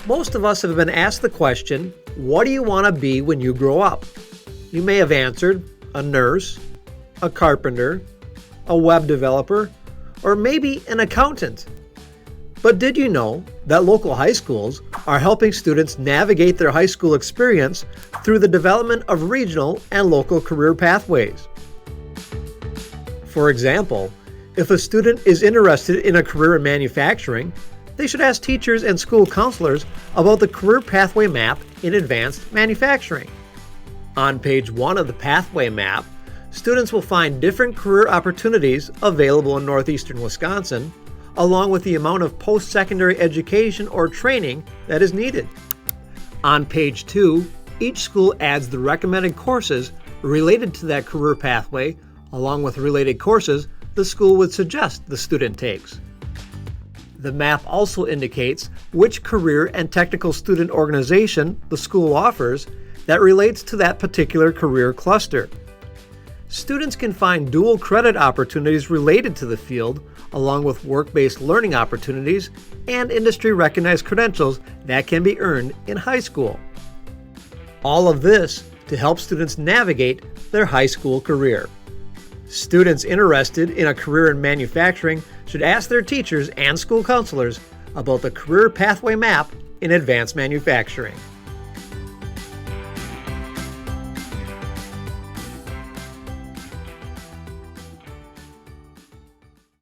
Most of us have been asked the question, what do you want to be when you grow up? You may have answered a nurse, a carpenter, a web developer, or maybe an accountant. But did you know that local high schools are helping students navigate their high school experience through the development of regional and local career pathways? For example, if a student is interested in a career in manufacturing, they should ask teachers and school counselors about the career pathway map in advanced manufacturing. On page 1 of the pathway map, students will find different career opportunities available in northeastern Wisconsin, along with the amount of post-secondary education or training that is needed. On page 2, each school adds the recommended courses related to that career pathway, along with related courses the school would suggest the student takes. The map also indicates which career and technical student organization the school offers that relates to that particular career cluster. Students can find dual credit opportunities related to the field, along with work-based learning opportunities and industry-recognized credentials that can be earned in high school. All of this to help students navigate their high school career. Students interested in a career in manufacturing should ask their teachers and school counselors about the career pathway map in advanced manufacturing.